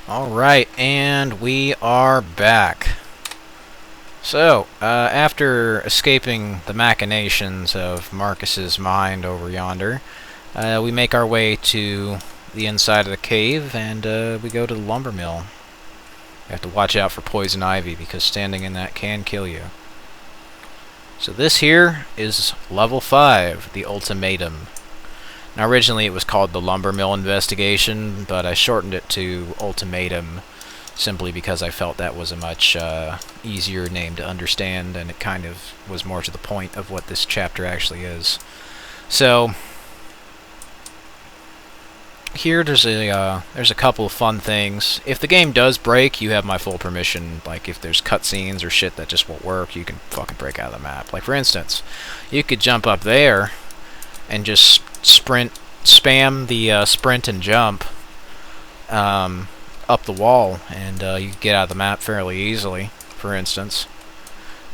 Alright, and we are back. So, after escaping the machinations of Marcus's mind over yonder, we make our way to the inside of the cave, and we go to the lumber mill. You have to watch out for poison ivy, because standing in that can kill you. So this here is level 5, the ultimatum. Now originally it was called the lumber mill investigation, but I shortened it to ultimatum simply because I felt that was a much easier name to understand, and it kind of was more to the point of what this chapter actually is. So here there's a couple of fun things. If the game does break, you have my full permission. Like if there's cutscenes or shit that just won't work, you can fucking break out of the map. Like for instance, you could jump up there and just spam the sprint and jump up the wall, and you get out of the map fairly easily, for instance.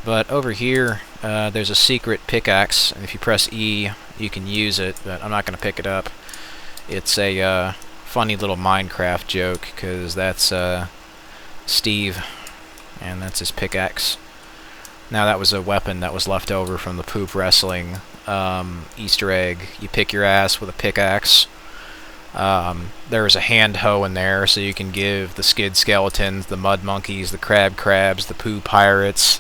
But over here, there's a secret pickaxe, and if you press E, you can use it, but I'm not going to pick it up. It's a funny little Minecraft joke, because that's Steve, and that's his pickaxe. Now that was a weapon that was left over from the poop wrestling Easter egg. You pick your ass with a pickaxe. There's a hand hoe in there, so you can give the skid skeletons, the mud monkeys, the crabs, the poo pirates,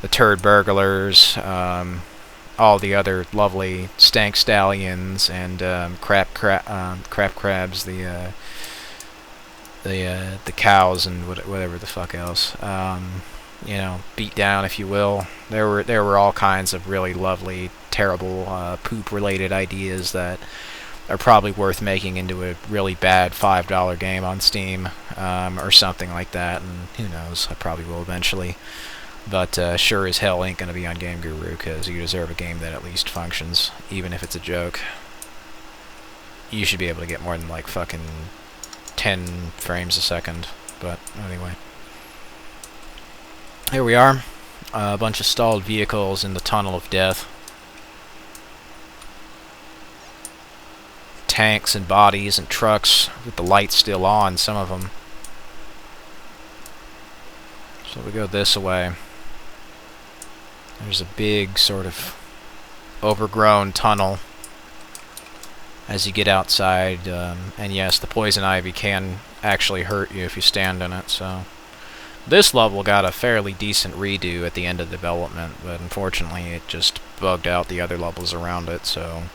the turd burglars, all the other lovely stank stallions, and crab crabs, the cows, and whatever the fuck else. You know, beat down, if you will. There were all kinds of really lovely, terrible poop-related ideas that are probably worth making into a really bad $5 game on Steam, or something like that. And who knows? I probably will eventually. But sure as hell ain't gonna be on Game Guru, because you deserve a game that at least functions, even if it's a joke. You should be able to get more than like fucking 10 frames a second. But anyway. Here we are, a bunch of stalled vehicles in the tunnel of death. Tanks and bodies and trucks with the lights still on, some of them. So we go this way. There's a big sort of overgrown tunnel as you get outside, and yes, the poison ivy can actually hurt you if you stand in it, so... This level got a fairly decent redo at the end of development, but unfortunately it just bugged out the other levels around it, so...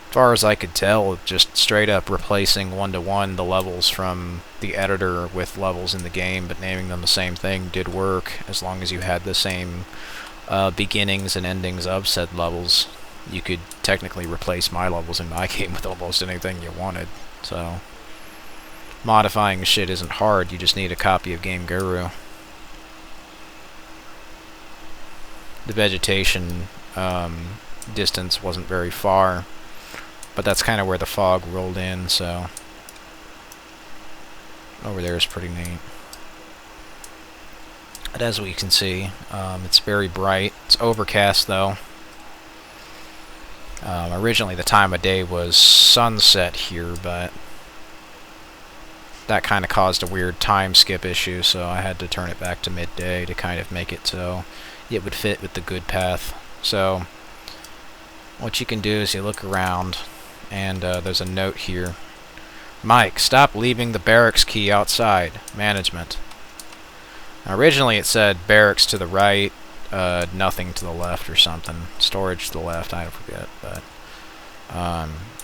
As far as I could tell, just straight up replacing one-to-one the levels from the editor with levels in the game, but naming them the same thing did work, as long as you had the same beginnings and endings of said levels. You could technically replace my levels in my game with almost anything you wanted, so... Modifying shit isn't hard, you just need a copy of Game Guru. The vegetation distance wasn't very far, but that's kind of where the fog rolled in, so... Over there is pretty neat. But as we can see, it's very bright. It's overcast, though. Originally the time of day was sunset here, but... that kind of caused a weird time skip issue, so I had to turn it back to midday to kind of make it so it would fit with the good path. So what you can do is you look around, and there's a note here. Mike, stop leaving the barracks key outside. Management. Now, originally it said barracks to the right, nothing to the left or something. Storage to the left, I forget, but...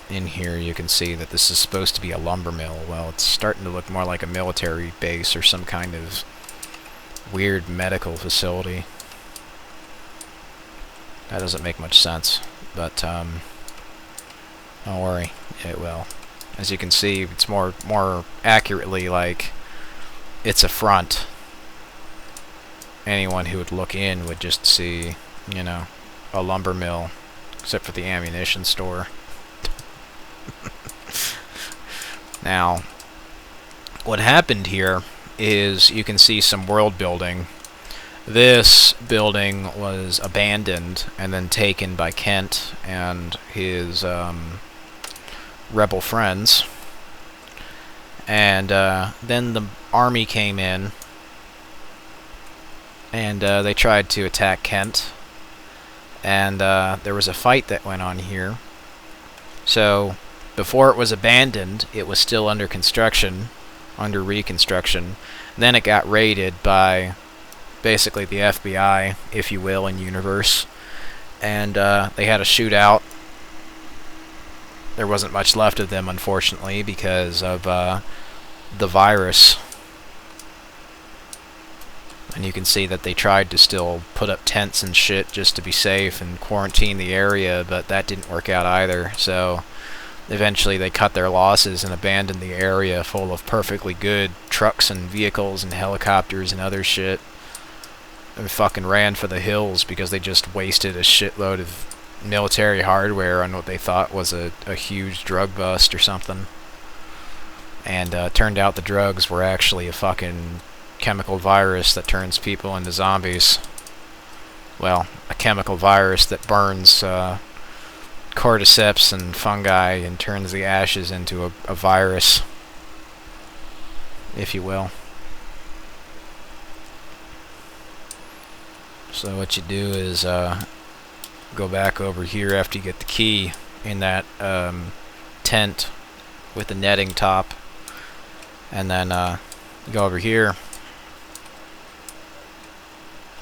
in here you can see that this is supposed to be a lumber mill. Well, it's starting to look more like a military base or some kind of weird medical facility. That doesn't make much sense, but don't worry, it will. As you can see, it's more accurately like it's a front. Anyone who would look in would just see, you know, a lumber mill, except for the ammunition store. Now, what happened here is you can see some world building. This building was abandoned and then taken by Kent and his rebel friends, And then the army came in, and they tried to attack Kent. And there was a fight that went on here. So before it was abandoned, it was still under construction, under reconstruction. Then it got raided by basically the FBI, if you will, in universe. And they had a shootout. There wasn't much left of them, unfortunately, because of the virus. And you can see that they tried to still put up tents and shit just to be safe and quarantine the area, but that didn't work out either. So eventually they cut their losses and abandoned the area full of perfectly good trucks and vehicles and helicopters and other shit. And fucking ran for the hills because they just wasted a shitload of military hardware on what they thought was a huge drug bust or something. And turned out the drugs were actually a fucking chemical virus that turns people into zombies. Well, a chemical virus that burns cordyceps and fungi and turns the ashes into a virus, if you will. So what you do is go back over here after you get the key in that tent with the netting top, and then go over here.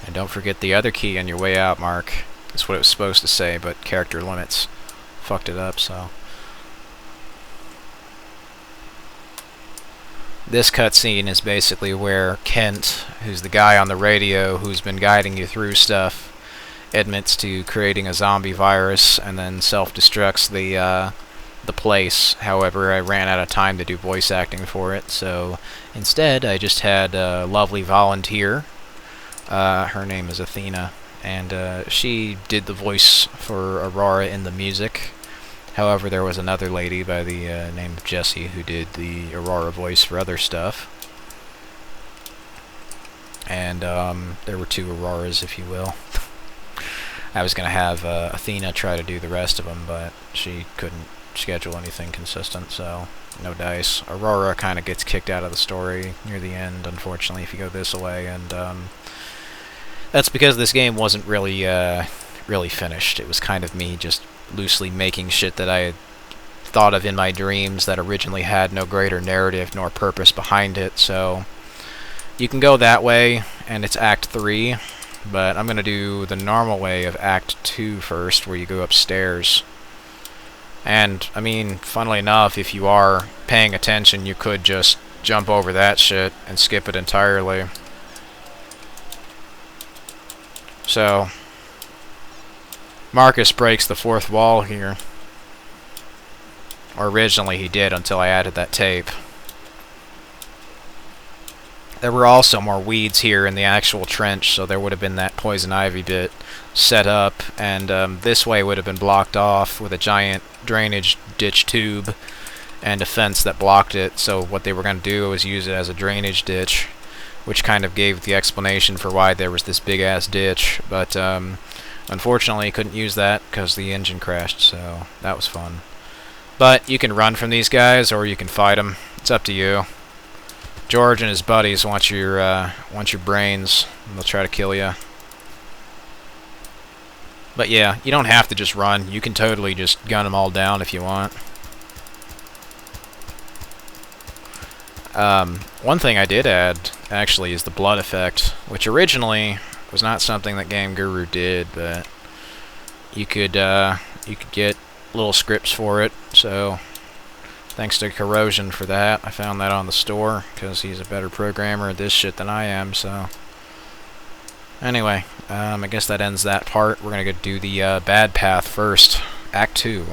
And don't forget the other key on your way out, Mark. That's what it was supposed to say, but character limits fucked it up, so. This cutscene is basically where Kent, who's the guy on the radio who's been guiding you through stuff, admits to creating a zombie virus and then self-destructs the place. However, I ran out of time to do voice acting for it, so instead I just had a lovely volunteer. Her name is Athena, and she did the voice for Aurora in the music. However, there was another lady by the name of Jessie who did the Aurora voice for other stuff. And there were two Auroras, if you will. I was going to have Athena try to do the rest of them, but she couldn't schedule anything consistent, so no dice. Aurora kind of gets kicked out of the story near the end, unfortunately, if you go this way, and that's because this game wasn't really really finished. It was kind of me just loosely making shit that I had thought of in my dreams that originally had no greater narrative nor purpose behind it. So you can go that way, and it's Act 3, but I'm going to do the normal way of Act 2 first, where you go upstairs. And, I mean, funnily enough, if you are paying attention, you could just jump over that shit and skip it entirely. So Marcus breaks the fourth wall here. Or originally he did, until I added that tape. There were also more weeds here in the actual trench, so there would have been that poison ivy bit set up, and this way would have been blocked off with a giant drainage ditch tube and a fence that blocked it. So what they were going to do was use it as a drainage ditch, which kind of gave the explanation for why there was this big-ass ditch, but unfortunately couldn't use that because the engine crashed, so that was fun. But you can run from these guys, or you can fight them. It's up to you. George and his buddies want your brains, and they'll try to kill you. But yeah, you don't have to just run. You can totally just gun them all down if you want. One thing I did add, actually, is the blood effect, which originally was not something that Game Guru did, but you could get little scripts for it, so thanks to Corrosion for that. I found that on the store, because he's a better programmer at this shit than I am, so. Anyway, I guess that ends that part. We're gonna go do the bad path first. Act 2.